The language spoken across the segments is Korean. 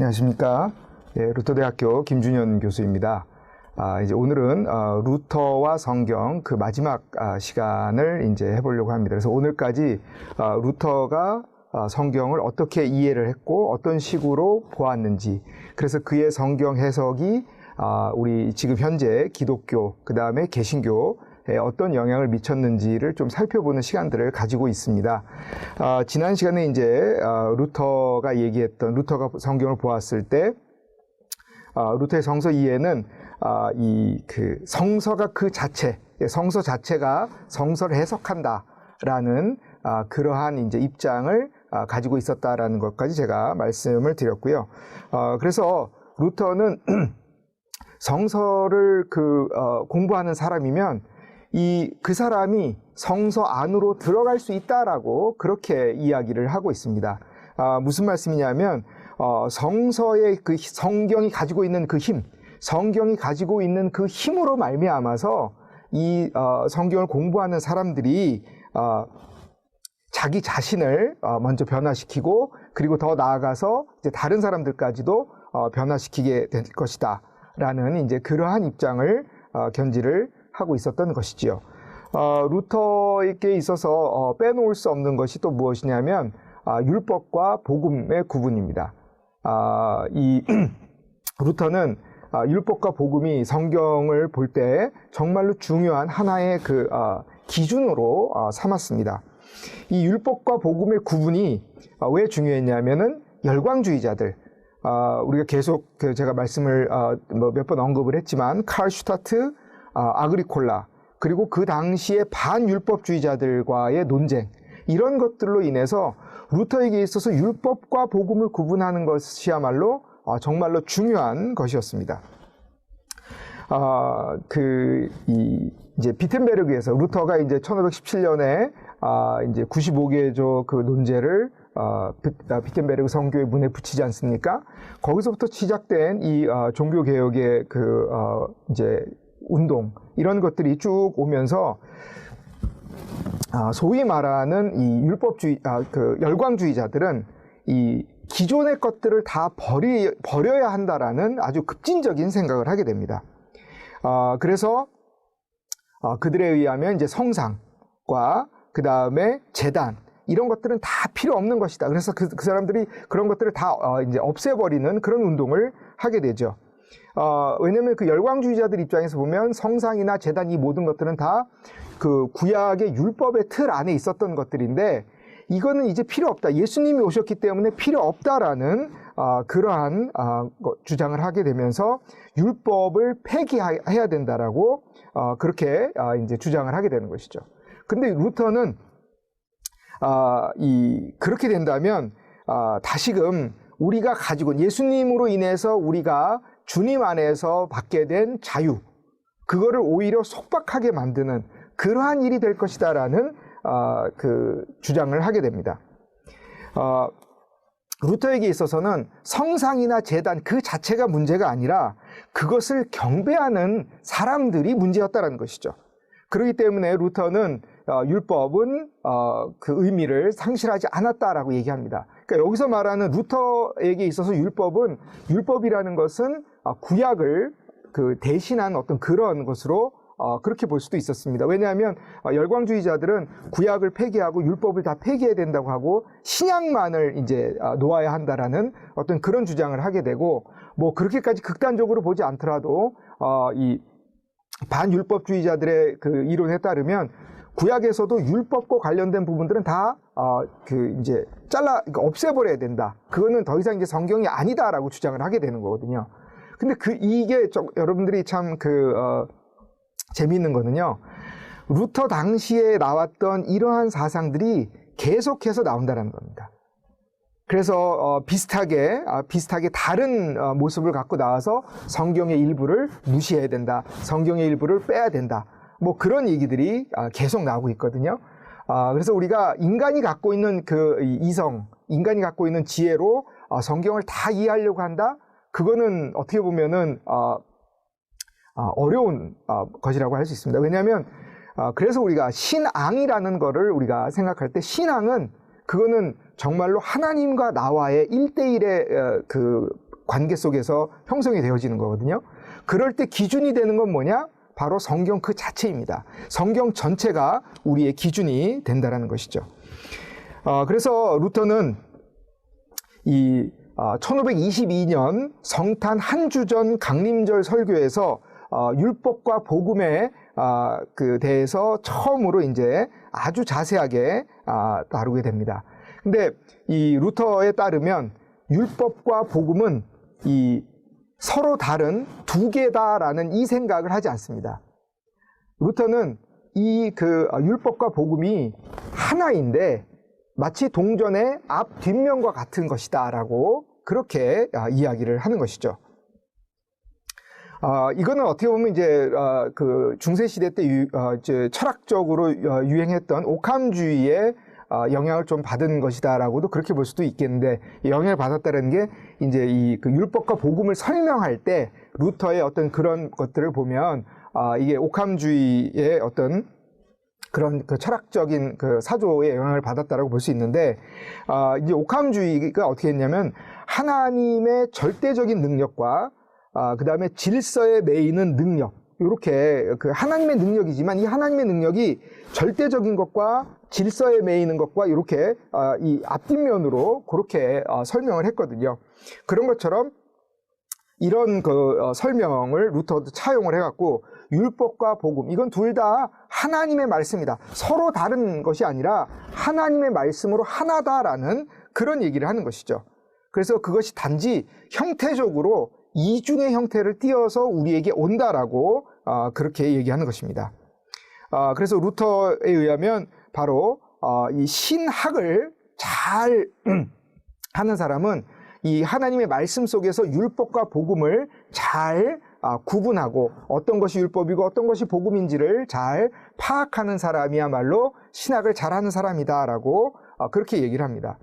안녕하십니까. 루터대학교 김준현 교수입니다. 이제 오늘은 루터와 성경 그 마지막 시간을 이제 해보려고 합니다. 그래서 오늘까지 루터가 성경을 어떻게 이해를 했고 어떤 식으로 보았는지, 그래서 그의 성경 해석이 우리 지금 현재 기독교, 그 다음에 개신교에 어떤 영향을 미쳤는지를 좀 살펴보는 시간들을 가지고 있습니다. 지난 시간에 이제 루터가 얘기했던, 루터가 성경을 보았을 때 루터의 성서 이해는 성서가 그 자체, 성서 자체가 성서를 해석한다라는 그러한 이제 입장을 가지고 있었다라는 것까지 제가 말씀을 드렸고요. 그래서 루터는 성서를 공부하는 사람이면 그 사람이 성서 안으로 들어갈 수 있다라고 그렇게 이야기를 하고 있습니다. 무슨 말씀이냐면 성서의 그 성경이 가지고 있는 그 힘, 성경이 가지고 있는 그 힘으로 말미암아서 이 성경을 공부하는 사람들이 자기 자신을 먼저 변화시키고, 그리고 더 나아가서 이제 다른 사람들까지도 변화시키게 될 것이다 라는 이제 그러한 입장을 견지를 하고 있었던 것이지요. 루터에게 있어서 빼놓을 수 없는 것이 또 무엇이냐면 율법과 복음의 구분입니다. 루터는 율법과 복음이 성경을 볼 때 정말로 중요한 하나의 기준으로 삼았습니다. 이 율법과 복음의 구분이 왜 중요했냐면은 열광주의자들, 우리가 계속 제가 말씀을 몇 번 언급을 했지만 칼 슈타트, 아그리콜라, 그리고 그 당시에 반율법주의자들과의 논쟁, 이런 것들로 인해서 루터에게 있어서 율법과 복음을 구분하는 것이야말로 정말로 중요한 것이었습니다. 이제 비텐베르그에서 루터가 이제 1517년에 이제 95개조 그 논제를 비텐베르그 성교의 문에 붙이지 않습니까? 거기서부터 시작된 이 종교 개혁의 이제 운동, 이런 것들이 쭉 오면서 소위 말하는 이 율법주의, 열광주의자들은 이 기존의 것들을 다 버려야 한다라는 아주 급진적인 생각을 하게 됩니다. 그래서 그들에 의하면 이제 성상과 그 다음에 제단, 이런 것들은 다 필요 없는 것이다. 그래서 그 사람들이 그런 것들을 다 이제 없애버리는 그런 운동을 하게 되죠. 왜냐면 그 열광주의자들 입장에서 보면 성상이나 제단, 이 모든 것들은 다 그 구약의 율법의 틀 안에 있었던 것들인데, 이거는 이제 필요 없다. 예수님이 오셨기 때문에 필요 없다라는 그러한 주장을 하게 되면서 율법을 폐기해야 된다라고 그렇게 이제 주장을 하게 되는 것이죠. 근데 루터는 그렇게 된다면 다시금 우리가 가지고 예수님으로 인해서 우리가 주님 안에서 받게 된 자유, 그거를 오히려 속박하게 만드는 그러한 일이 될 것이다라는 주장을 하게 됩니다. 루터에게 있어서는 성상이나 제단 그 자체가 문제가 아니라 그것을 경배하는 사람들이 문제였다는 것이죠. 그렇기 때문에 루터는 율법은 그 의미를 상실하지 않았다라고 얘기합니다. 그러니까 여기서 말하는 루터에게 있어서 율법이라는 것은 구약을 대신한 어떤 그런 것으로 그렇게 볼 수도 있었습니다. 왜냐하면 열광주의자들은 구약을 폐기하고 율법을 다 폐기해야 된다고 하고 신약만을 이제 놓아야 한다라는 어떤 그런 주장을 하게 되고, 뭐 그렇게까지 극단적으로 보지 않더라도 이 반율법주의자들의 그 이론에 따르면 구약에서도 율법과 관련된 부분들은 다 이제 없애버려야 된다. 그거는 더 이상 이제 성경이 아니다라고 주장을 하게 되는 거거든요. 근데 이게 여러분들이 참 재미있는 거는요, 루터 당시에 나왔던 이러한 사상들이 계속해서 나온다는 겁니다. 그래서 비슷하게 다른 모습을 갖고 나와서 성경의 일부를 무시해야 된다, 성경의 일부를 빼야 된다, 뭐 그런 얘기들이 계속 나오고 있거든요. 그래서 우리가 인간이 갖고 있는 인간이 갖고 있는 지혜로 성경을 다 이해하려고 한다? 그거는 어떻게 보면은 어려운 것이라고 할 수 있습니다. 왜냐하면 그래서 우리가 신앙이라는 거를 우리가 생각할 때, 신앙은 그거는 정말로 하나님과 나와의 1대1의 관계 속에서 형성이 되어지는 거거든요. 그럴 때 기준이 되는 건 뭐냐? 바로 성경 그 자체입니다. 성경 전체가 우리의 기준이 된다는 것이죠. 그래서 루터는 이 1522년 성탄 한 주 전 강림절 설교에서 율법과 복음에 그 대해서 처음으로 이제 아주 자세하게 다루게 됩니다. 근데 이 루터에 따르면 율법과 복음은 이 서로 다른 두 개다라는 이 생각을 하지 않습니다. 루터는 이 그 율법과 복음이 하나인데 마치 동전의 앞 뒷면과 같은 것이다라고 그렇게 이야기를 하는 것이죠. 이거는 어떻게 보면 이제 그 중세 시대 때 이제 철학적으로 유행했던 오캄주의의 영향을 좀 받은 것이다라고도 그렇게 볼 수도 있겠는데, 영향을 받았다는 게 이제 이 그 율법과 복음을 설명할 때 루터의 어떤 그런 것들을 보면 이게 오캄주의의 어떤 그런 그 철학적인 그 사조의 영향을 받았다라고 볼 수 있는데, 이제 오캄주의가 어떻게 했냐면 하나님의 절대적인 능력과 그 다음에 질서에 매이는 능력, 이렇게 그 하나님의 능력이지만 이 하나님의 능력이 절대적인 것과 질서에 매이는 것과 이렇게 이 앞뒷면으로 그렇게 설명을 했거든요. 그런 것처럼 이런 그 설명을 루터도 차용을 해갖고 율법과 복음, 이건 둘 다 하나님의 말씀이다. 서로 다른 것이 아니라 하나님의 말씀으로 하나다라는 그런 얘기를 하는 것이죠. 그래서 그것이 단지 형태적으로 이중의 형태를 띄어서 우리에게 온다라고 그렇게 얘기하는 것입니다. 그래서 루터에 의하면 바로 이 신학을 잘 하는 사람은 이 하나님의 말씀 속에서 율법과 복음을 잘 구분하고 어떤 것이 율법이고 어떤 것이 복음인지를 잘 파악하는 사람이야말로 신학을 잘하는 사람이다라고 그렇게 얘기를 합니다.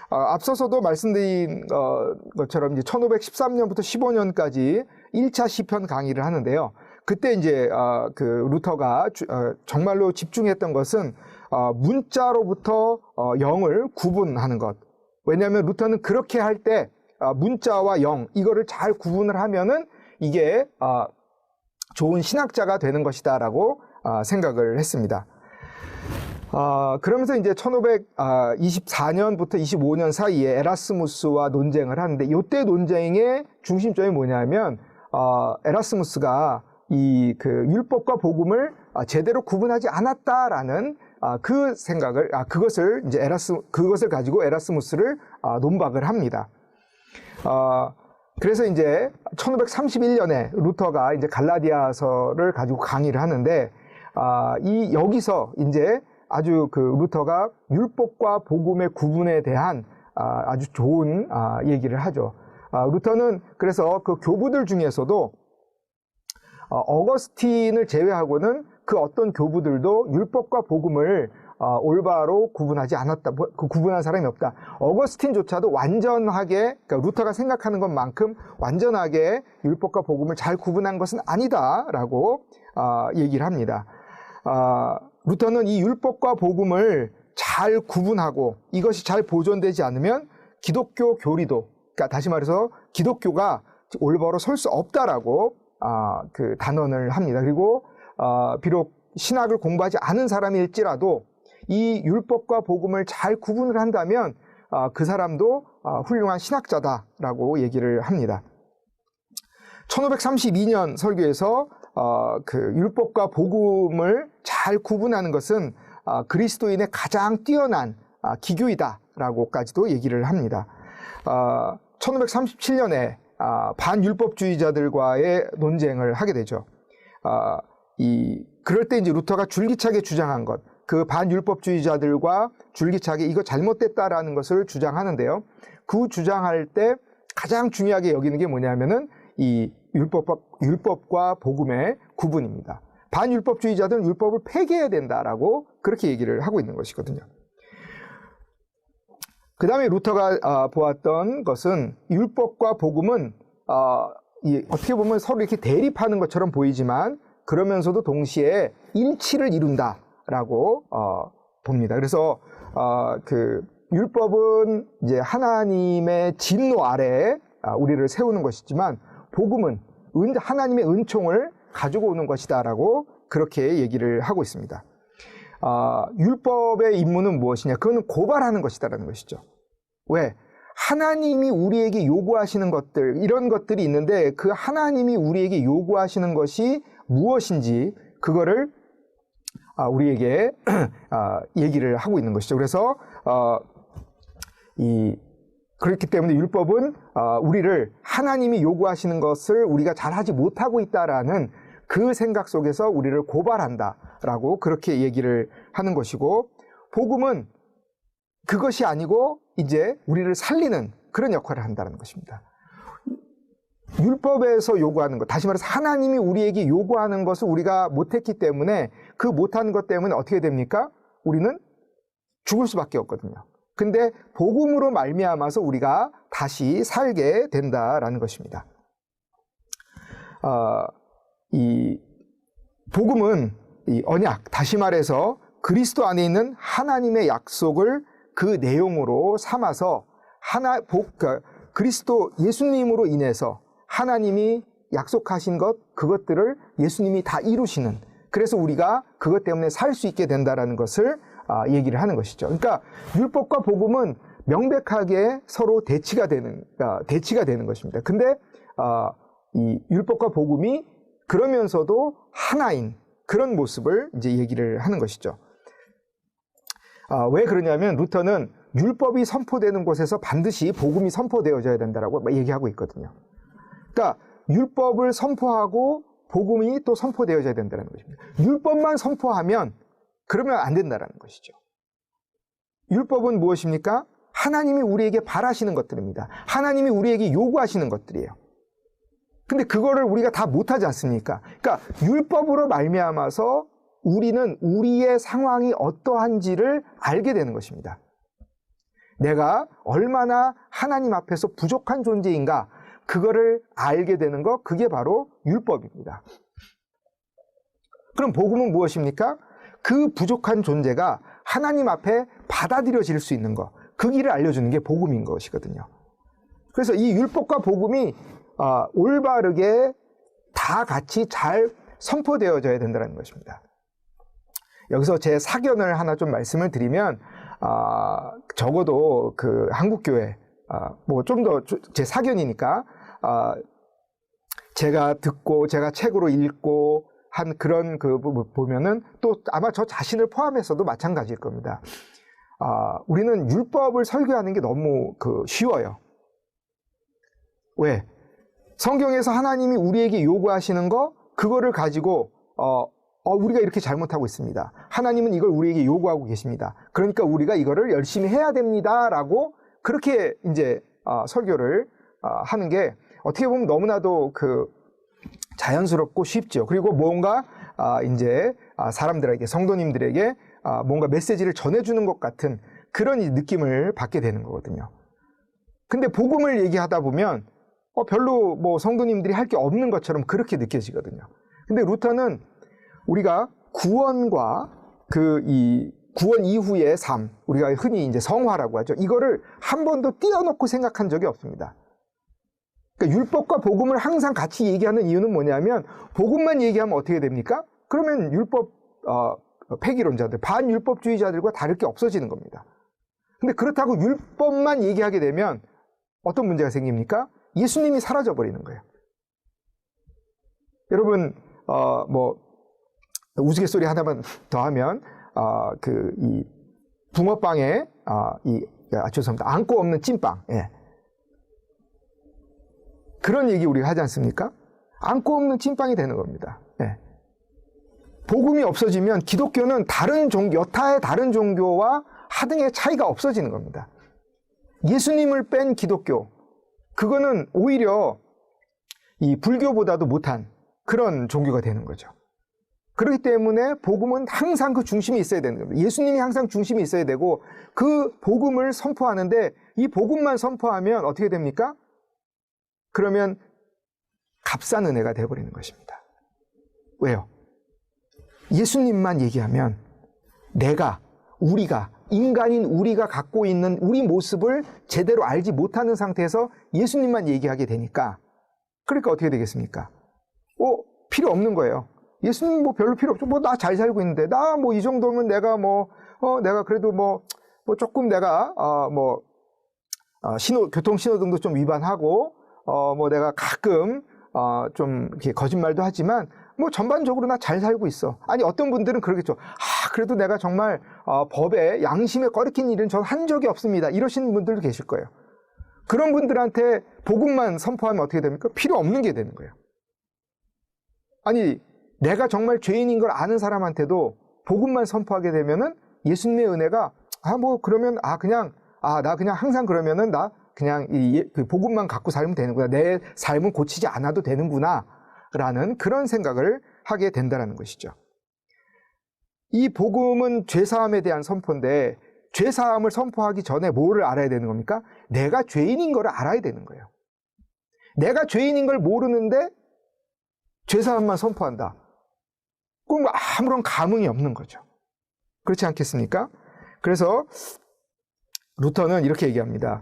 앞서서도 말씀드린 것처럼 이제 1513년부터 15년까지 1차 시편 강의를 하는데요. 그때 이제 그 루터가 정말로 집중했던 것은 문자로부터 영을 구분하는 것. 왜냐하면 루터는 그렇게 할 때 문자와 영, 이거를 잘 구분을 하면은 이게 좋은 신학자가 되는 것이다라고 생각을 했습니다. 그러면서 이제 1524년부터 25년 사이에 에라스무스와 논쟁을 하는데, 이때 논쟁의 중심점이 뭐냐면 에라스무스가 이 그 율법과 복음을 제대로 구분하지 않았다라는 그 생각을 그것을 이제 그것을 가지고 에라스무스를 논박을 합니다. 그래서 이제 1531년에 루터가 이제 갈라디아서를 가지고 강의를 하는데, 여기서 이제 아주 그 루터가 율법과 복음의 구분에 대한 아주 좋은 얘기를 하죠. 루터는 그래서 그 교부들 중에서도 어거스틴을 제외하고는 그 어떤 교부들도 율법과 복음을 올바로 구분하지 않았다. 그 구분한 사람이 없다. 어거스틴조차도 완전하게, 그러니까 루터가 생각하는 것만큼 완전하게 율법과 복음을 잘 구분한 것은 아니다라고 얘기를 합니다. 루터는 이 율법과 복음을 잘 구분하고 이것이 잘 보존되지 않으면 기독교 교리도, 그러니까 다시 말해서 기독교가 올바로 설 수 없다라고 그 단언을 합니다. 그리고 비록 신학을 공부하지 않은 사람일지라도 이 율법과 복음을 잘 구분을 한다면 그 사람도 훌륭한 신학자다라고 얘기를 합니다. 1532년 설교에서 그 율법과 복음을 잘 구분하는 것은 그리스도인의 가장 뛰어난 기교이다라고까지도 얘기를 합니다. 1537년에 반율법주의자들과의 논쟁을 하게 되죠. 그럴 때 이제 루터가 줄기차게 주장한 것, 그 반율법주의자들과 줄기차게 이거 잘못됐다라는 것을 주장하는데요. 그 주장할 때 가장 중요하게 여기는 게 뭐냐면은 이 율법과 복음의 구분입니다. 반율법주의자들은 율법을 폐기해야 된다라고 그렇게 얘기를 하고 있는 것이거든요. 그 다음에 루터가 보았던 것은 율법과 복음은 어떻게 보면 서로 이렇게 대립하는 것처럼 보이지만 그러면서도 동시에 일치를 이룬다라고 봅니다. 그래서 그 율법은 이제 하나님의 진노 아래에 우리를 세우는 것이지만 복음은 하나님의 은총을 가지고 오는 것이다라고 그렇게 얘기를 하고 있습니다. 율법의 임무는 무엇이냐? 그거는 고발하는 것이다라는 것이죠. 왜? 하나님이 우리에게 요구하시는 것들, 이런 것들이 있는데 그 하나님이 우리에게 요구하시는 것이 무엇인지 그거를 우리에게 얘기를 하고 있는 것이죠. 그래서 그렇기 때문에 율법은 우리를 하나님이 요구하시는 것을 우리가 잘하지 못하고 있다라는 그 생각 속에서 우리를 고발한다라고 그렇게 얘기를 하는 것이고, 복음은 그것이 아니고 이제 우리를 살리는 그런 역할을 한다는 것입니다. 율법에서 요구하는 것, 다시 말해서 하나님이 우리에게 요구하는 것을 우리가 못했기 때문에 그 못하는 것 때문에 어떻게 됩니까? 우리는 죽을 수밖에 없거든요. 근데 복음으로 말미암아서 우리가 다시 살게 된다라는 것입니다. 이 복음은 이 언약, 다시 말해서 그리스도 안에 있는 하나님의 약속을 그 내용으로 삼아서 그리스도 예수님으로 인해서 하나님이 약속하신 그것들을 예수님이 다 이루시는, 그래서 우리가 그것 때문에 살 수 있게 된다라는 것을 얘기를 하는 것이죠. 그러니까 율법과 복음은 명백하게 서로 대치가 되는 것입니다. 근데 이 율법과 복음이 그러면서도 하나인 그런 모습을 이제 얘기를 하는 것이죠. 왜 그러냐면 루터는 율법이 선포되는 곳에서 반드시 복음이 선포되어져야 된다라고 얘기하고 있거든요. 그러니까 율법을 선포하고 복음이 또 선포되어져야 된다는 것입니다. 율법만 선포하면 그러면 안 된다는 것이죠. 율법은 무엇입니까? 하나님이 우리에게 바라시는 것들입니다. 하나님이 우리에게 요구하시는 것들이에요. 근데 그거를 우리가 다 못하지 않습니까? 그러니까 율법으로 말미암아서 우리는 우리의 상황이 어떠한지를 알게 되는 것입니다. 내가 얼마나 하나님 앞에서 부족한 존재인가, 그거를 알게 되는 것, 그게 바로 율법입니다. 그럼 복음은 무엇입니까? 그 부족한 존재가 하나님 앞에 받아들여질 수 있는 것, 그 길을 알려주는 게 복음인 것이거든요. 그래서 이 율법과 복음이 올바르게 다 같이 잘 선포되어져야 된다는 것입니다. 여기서 제 사견을 하나 좀 말씀을 드리면, 적어도 그 한국교회, 뭐 좀 더 제 사견이니까, 제가 듣고 제가 책으로 읽고 한 그런 그 보면은 또 아마 저 자신을 포함해서도 마찬가지일 겁니다. 우리는 율법을 설교하는 게 너무 쉬워요. 왜? 성경에서 하나님이 우리에게 요구하시는 거, 그거를 가지고 우리가 이렇게 잘못하고 있습니다. 하나님은 이걸 우리에게 요구하고 계십니다. 그러니까 우리가 이거를 열심히 해야 됩니다라고 그렇게 이제 설교를 하는 게 어떻게 보면 너무나도 자연스럽고 쉽죠. 그리고 뭔가 이제 사람들에게, 성도님들에게 뭔가 메시지를 전해주는 것 같은 그런 느낌을 받게 되는 거거든요. 근데 복음을 얘기하다 보면 별로 뭐 성도님들이 할 게 없는 것처럼 그렇게 느껴지거든요. 근데 루터는 우리가 구원과 구원 이후의 삶, 우리가 흔히 이제 성화라고 하죠. 이거를 한 번도 띄워놓고 생각한 적이 없습니다. 그러니까 율법과 복음을 항상 같이 얘기하는 이유는 뭐냐면, 복음만 얘기하면 어떻게 됩니까? 그러면 율법 폐기론자들, 반율법주의자들과 다를 게 없어지는 겁니다. 근데 그렇다고 율법만 얘기하게 되면 어떤 문제가 생깁니까? 예수님이 사라져 버리는 거예요. 여러분, 뭐 우스갯소리 하나만 더 하면, 이 붕어빵에 죄송합니다, 안고 없는 찐빵, 예. 그런 얘기 우리가 하지 않습니까? 안고 없는 찐빵이 되는 겁니다. 예. 복음이 없어지면 기독교는 여타의 다른 종교와 하등의 차이가 없어지는 겁니다. 예수님을 뺀 기독교, 그거는 오히려 이 불교보다도 못한 그런 종교가 되는 거죠. 그렇기 때문에 복음은 항상 그 중심이 있어야 되는 겁니다. 예수님이 항상 중심이 있어야 되고, 그 복음을 선포하는데 이 복음만 선포하면 어떻게 됩니까? 그러면 값싼 은혜가 되어버리는 것입니다. 왜요? 예수님만 얘기하면 우리가 인간인 우리가 갖고 있는 우리 모습을 제대로 알지 못하는 상태에서 예수님만 얘기하게 되니까, 그러니까 어떻게 되겠습니까? 필요 없는 거예요. 예수님 뭐 별로 필요 없죠. 뭐 나 잘 살고 있는데, 나 뭐 이 정도면 내가 내가 그래도 조금 내가 교통 신호등도 좀 위반하고, 내가 가끔 좀 이렇게 거짓말도 하지만 뭐 전반적으로 나 잘 살고 있어. 아니, 어떤 분들은 그러겠죠. 그래도 내가 정말 법에 양심에 꺼리낀 일은 전 한 적이 없습니다. 이러시는 분들도 계실 거예요. 그런 분들한테 복음만 선포하면 어떻게 됩니까? 필요 없는 게 되는 거예요. 아니, 내가 정말 죄인인 걸 아는 사람한테도 복음만 선포하게 되면은 예수님의 은혜가 그러면 나 그냥 항상 그러면은 나 그냥 그 복음만 갖고 살면 되는구나. 내 삶은 고치지 않아도 되는구나. 라는 그런 생각을 하게 된다는 것이죠. 이 복음은 죄사함에 대한 선포인데, 죄사함을 선포하기 전에 뭐를 알아야 되는 겁니까? 내가 죄인인 걸 알아야 되는 거예요. 내가 죄인인 걸 모르는데 죄사함만 선포한다. 그럼 아무런 감흥이 없는 거죠. 그렇지 않겠습니까? 그래서 루터는 이렇게 얘기합니다.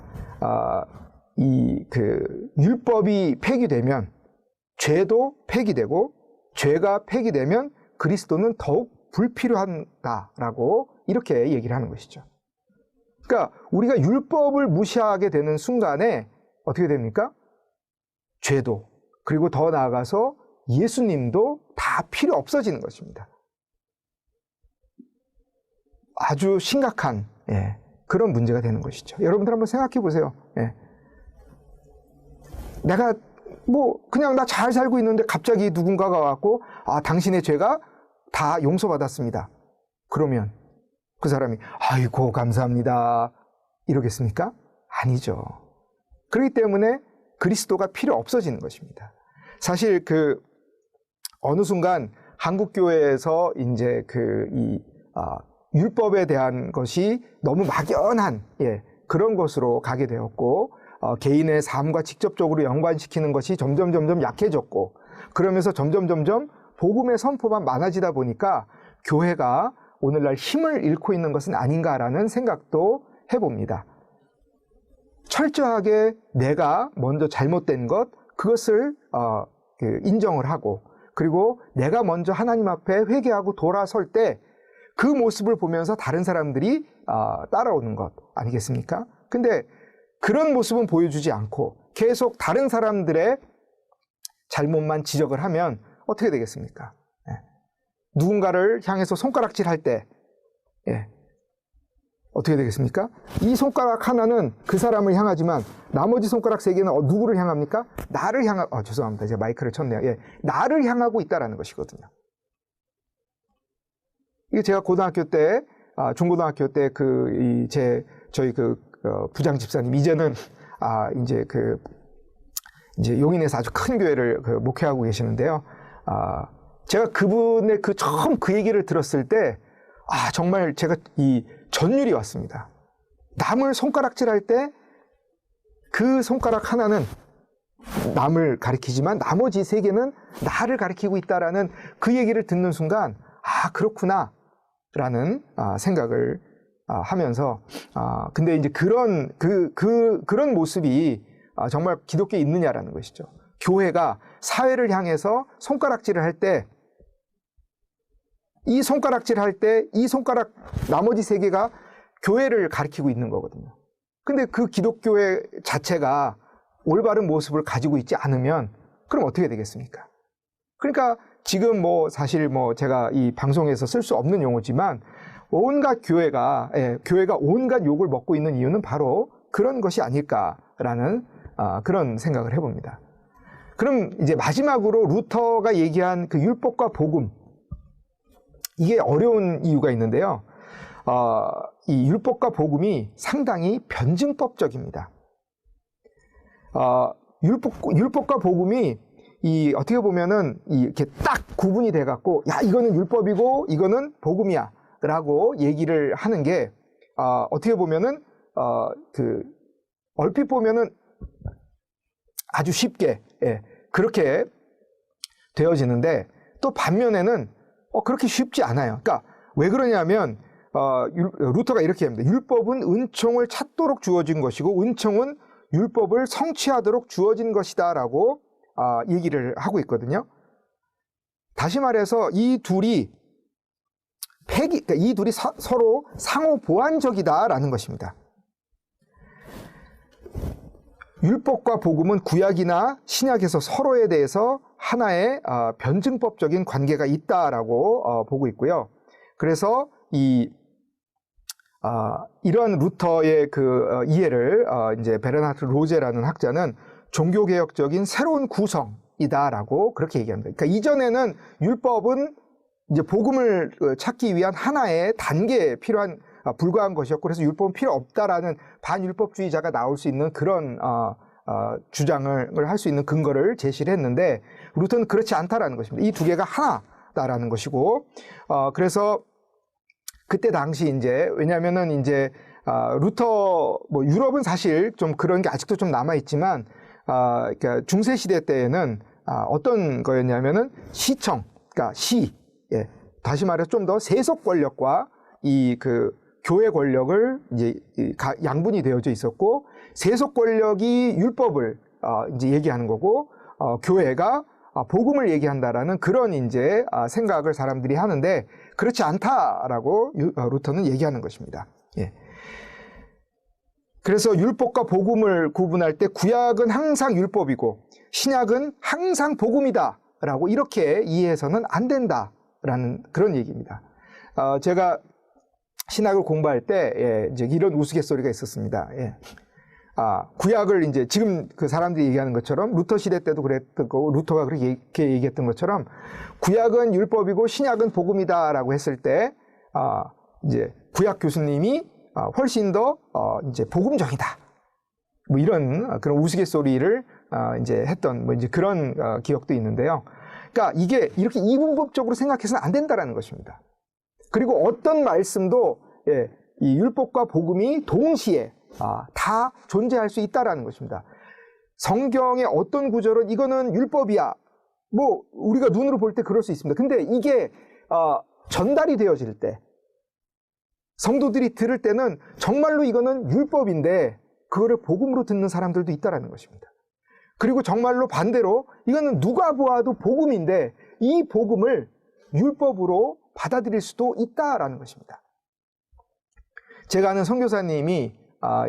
율법이 폐기되면 죄도 폐기되고, 죄가 폐기되면 그리스도는 더욱 불필요하다라고 이렇게 얘기를 하는 것이죠. 그러니까 우리가 율법을 무시하게 되는 순간에 어떻게 됩니까? 죄도, 그리고 더 나아가서 예수님도 다 필요 없어지는 것입니다. 아주 심각한 그런 문제가 되는 것이죠. 여러분들 한번 생각해 보세요. 내가 그냥 나 잘 살고 있는데 갑자기 누군가가 와갖고 당신의 죄가 다 용서받았습니다. 그러면 그 사람이 아이고 감사합니다 이러겠습니까? 아니죠. 그렇기 때문에 그리스도가 필요 없어지는 것입니다. 사실 어느 순간 한국 교회에서 이제 율법에 대한 것이 너무 막연한 그런 것으로 가게 되었고, 개인의 삶과 직접적으로 연관시키는 것이 점점 약해졌고, 그러면서 점점 복음의 선포만 많아지다 보니까 교회가 오늘날 힘을 잃고 있는 것은 아닌가라는 생각도 해봅니다. 철저하게 내가 먼저 잘못된 그것을 인정을 하고, 그리고 내가 먼저 하나님 앞에 회개하고 돌아설 때 그 모습을 보면서 다른 사람들이 따라오는 것 아니겠습니까? 근데 그런 모습은 보여주지 않고 계속 다른 사람들의 잘못만 지적을 하면 어떻게 되겠습니까? 누군가를 향해서 손가락질 할 때 어떻게 되겠습니까? 이 손가락 하나는 그 사람을 향하지만 나머지 손가락 세 개는 누구를 향합니까? 나를 죄송합니다. 제가 마이크를 쳤네요. 나를 향하고 있다라는 것이거든요. 이게 제가 고등학교 때, 중고등학교 때 저희 부장 집사님, 이제는 이제 용인에서 아주 큰 교회를 목회하고 계시는데요. 제가 그분의 처음 그 얘기를 들었을 때, 정말 제가 전율이 왔습니다. 남을 손가락질할 때 그 손가락 하나는 남을 가리키지만 나머지 세 개는 나를 가리키고 있다라는 그 얘기를 듣는 순간, 그렇구나 라는 생각을 하면서, 근데 이제 그런 모습이 정말 기독교에 있느냐라는 것이죠. 교회가 사회를 향해서 손가락질을 할 때, 이 손가락 나머지 세 개가 교회를 가리키고 있는 거거든요. 근데 그 기독교회 자체가 올바른 모습을 가지고 있지 않으면 그럼 어떻게 되겠습니까? 그러니까 지금 사실 제가 이 방송에서 쓸 수 없는 용어지만 온갖 교회가 온갖 욕을 먹고 있는 이유는 바로 그런 것이 아닐까라는 그런 생각을 해봅니다. 그럼 이제 마지막으로 루터가 얘기한 그 율법과 복음, 이게 어려운 이유가 있는데요. 이 율법과 복음이 상당히 변증법적입니다. 율법과 복음이 어떻게 보면은 이렇게 딱 구분이 돼갖고, 이거는 율법이고 이거는 복음이야 라고 얘기를 하는 게, 어떻게 보면은, 얼핏 보면은 아주 쉽게, 그렇게 되어지는데, 또 반면에는 그렇게 쉽지 않아요. 그러니까 왜 그러냐면, 루터가 이렇게 합니다. 율법은 은총을 찾도록 주어진 것이고 은총은 율법을 성취하도록 주어진 것이다라고 얘기를 하고 있거든요. 다시 말해서 이 둘이 그러니까 이 둘이 서로 상호 보완적이다라는 것입니다. 율법과 복음은 구약이나 신약에서 서로에 대해서 하나의 변증법적인 관계가 있다라고 보고 있고요. 그래서 이런 루터의 그 이해를 이제 베르나르트 로제라는 학자는 종교개혁적인 새로운 구성이다라고 그렇게 얘기합니다. 그러니까 이전에는 율법은 이제 복음을 찾기 위한 하나의 단계에 불과한 것이었고, 그래서 율법은 필요 없다라는 반율법주의자가 나올 수 있는 그런 주장을 할 수 있는 근거를 제시를 했는데, 루터는 그렇지 않다라는 것입니다. 이 두 개가 하나다라는 것이고, 그래서 그때 당시 이제 왜냐하면은 이제 루터 유럽은 사실 좀 그런 게 아직도 좀 남아 있지만, 그러니까 중세 시대 때에는 어떤 거였냐면은 시청, 그러니까 다시 말해서 좀 더 세속 권력과 이 그 교회 권력을 이제 양분이 되어져 있었고, 세속 권력이 율법을 이제 얘기하는 거고, 교회가 복음을 얘기한다라는 그런 이제 생각을 사람들이 하는데, 그렇지 않다라고 루터는 얘기하는 것입니다. 예. 그래서 율법과 복음을 구분할 때 구약은 항상 율법이고 신약은 항상 복음이다라고 이렇게 이해해서는 안 된다라는 그런 얘기입니다. 제가 신학을 공부할 때 이제 이런 우스갯소리가 있었습니다. 구약을 이제 지금 그 사람들이 얘기하는 것처럼 루터 시대 때도 그랬던 거고 루터가 그렇게 얘기했던 것처럼 구약은 율법이고 신약은 복음이다라고 했을 때 이제 구약 교수님이 훨씬 더 이제 복음적이다. 뭐 이런 그런 우스갯소리를 이제 했던 뭐 이제 그런 기억도 있는데요. 그러니까 이게 이렇게 이분법적으로 생각해서는 안 된다라는 것입니다. 그리고 어떤 말씀도 이 율법과 복음이 동시에 다 존재할 수 있다라는 것입니다. 성경의 어떤 구절은 이거는 율법이야. 뭐 우리가 눈으로 볼 때 그럴 수 있습니다. 근데 이게 전달이 되어질 때 성도들이 들을 때는 정말로 이거는 율법인데 그거를 복음으로 듣는 사람들도 있다라는 것입니다. 그리고 정말로 반대로 이거는 누가 보아도 복음인데 이 복음을 율법으로 받아들일 수도 있다라는 것입니다. 제가 아는 선교사님이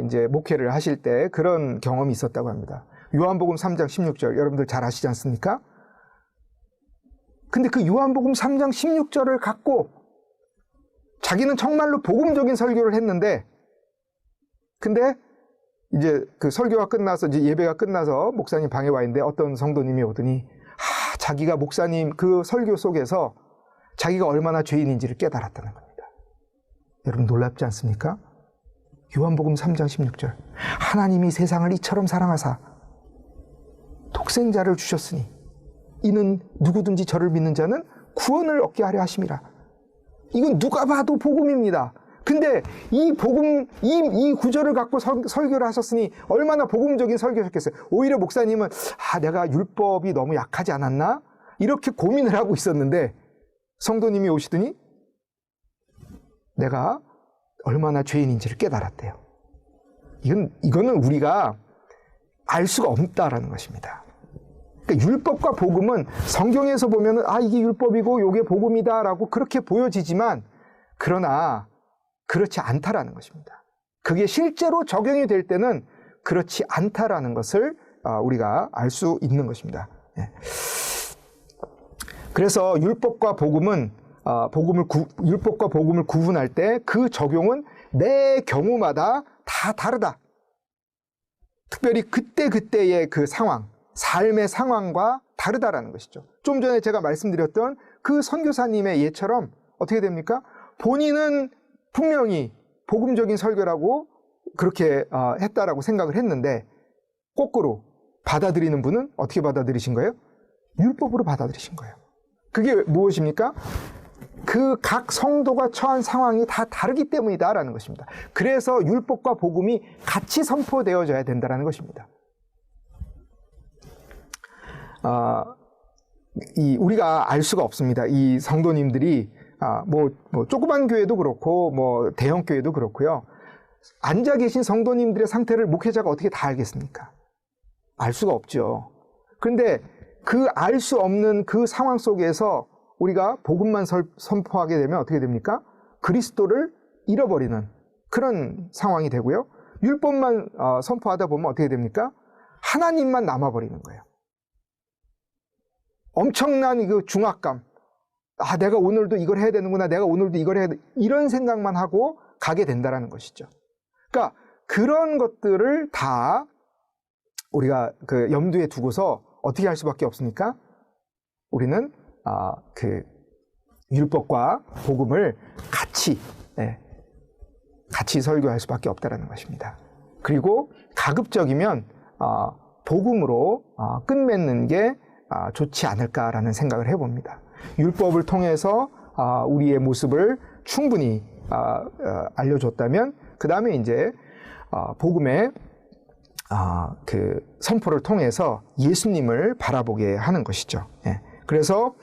이제 목회를 하실 때 그런 경험이 있었다고 합니다. 요한복음 3장 16절 여러분들 잘 아시지 않습니까? 근데 그 요한복음 3장 16절을 갖고 자기는 정말로 복음적인 설교를 했는데, 근데 이제 그 설교가 끝나서 이제 예배가 끝나서 목사님 방에 와 있는데 어떤 성도님이 오더니 자기가 목사님 그 설교 속에서 자기가 얼마나 죄인인지를 깨달았다는 겁니다. 여러분 놀랍지 않습니까? 요한복음 3장 16절 하나님이 세상을 이처럼 사랑하사 독생자를 주셨으니 이는 누구든지 저를 믿는 자는 구원을 얻게 하려 하심이라. 이건 누가 봐도 복음입니다. 근데 이 복음, 이 구절을 갖고 설교를 하셨으니 얼마나 복음적인 설교셨겠어요. 오히려 목사님은 내가 율법이 너무 약하지 않았나? 이렇게 고민을 하고 있었는데 성도님이 오시더니 내가 얼마나 죄인인지를 깨달았대요. 이거는 우리가 알 수가 없다라는 것입니다. 그러니까 율법과 복음은 성경에서 보면은 이게 율법이고 이게 복음이다라고 그렇게 보여지지만 그러나 그렇지 않다라는 것입니다. 그게 실제로 적용이 될 때는 그렇지 않다라는 것을 우리가 알 수 있는 것입니다. 그래서 율법과 복음은 율법과 복음을 구분할 때 그 적용은 매 경우마다 다 다르다. 특별히 그때그때의 그 상황, 삶의 상황과 다르다라는 것이죠. 좀 전에 제가 말씀드렸던 그 선교사님의 예처럼 어떻게 됩니까? 본인은 분명히 복음적인 설교라고 그렇게 했다라고 생각을 했는데 거꾸로 받아들이는 분은 어떻게 받아들이신 거예요? 율법으로 받아들이신 거예요. 그게 무엇입니까? 그 각 성도가 처한 상황이 다 다르기 때문이다라는 것입니다. 그래서 율법과 복음이 같이 선포되어져야 된다는 것입니다. 우리가 알 수가 없습니다. 이 성도님들이 뭐 조그만 교회도 그렇고 뭐 대형 교회도 그렇고요. 앉아 계신 성도님들의 상태를 목회자가 어떻게 다 알겠습니까? 알 수가 없죠. 그런데 그 알 수 없는 그 상황 속에서 우리가 복음만 선포하게 되면 어떻게 됩니까? 그리스도를 잃어버리는 그런 상황이 되고요. 율법만 선포하다 보면 어떻게 됩니까? 하나님만 남아버리는 거예요. 엄청난 그 중압감. 내가 오늘도 이걸 해야 되는구나. 내가 오늘도 이걸 해야 돼. 이런 생각만 하고 가게 된다는 것이죠. 그러니까 그런 것들을 다 우리가 그 염두에 두고서 어떻게 할 수밖에 없습니까? 우리는 그 율법과 복음을 같이 설교할 수밖에 없다는 것입니다. 그리고 가급적이면 복음으로 끝맺는 게 좋지 않을까라는 생각을 해봅니다. 율법을 통해서 우리의 모습을 충분히 알려줬다면 그 다음에 이제 복음의 그 선포를 통해서 예수님을 바라보게 하는 것이죠. 예. 그래서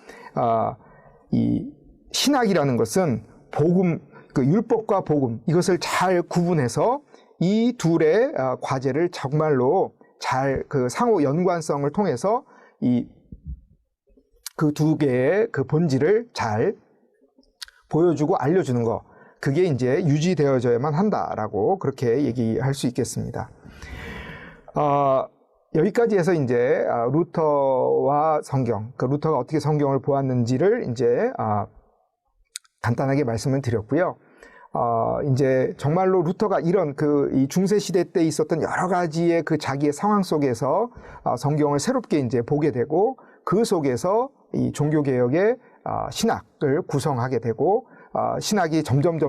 이 신학이라는 것은 복음, 그 율법과 복음 이것을 잘 구분해서 이 둘의 과제를 정말로 잘 그 상호 연관성을 통해서 이 그 두 개의 그 본질을 잘 보여주고 알려주는 거, 그게 이제 유지되어져야만 한다라고 그렇게 얘기할 수 있겠습니다. 여기까지 해서 이제 루터와 성경, 그 루터가 어떻게 성경을 보았는지를 이제 간단하게 말씀을 드렸고요. 이제 정말로 루터가 이런 이 중세 시대 때 있었던 여러 가지의 그 자기의 상황 속에서 성경을 새롭게 이제 보게 되고 그 속에서 이 종교 개혁의 신학을 구성하게 되고 신학이 점점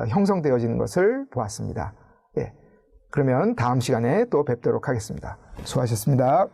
형성되어지는 것을 보았습니다. 예. 그러면 다음 시간에 또 뵙도록 하겠습니다. 수고하셨습니다.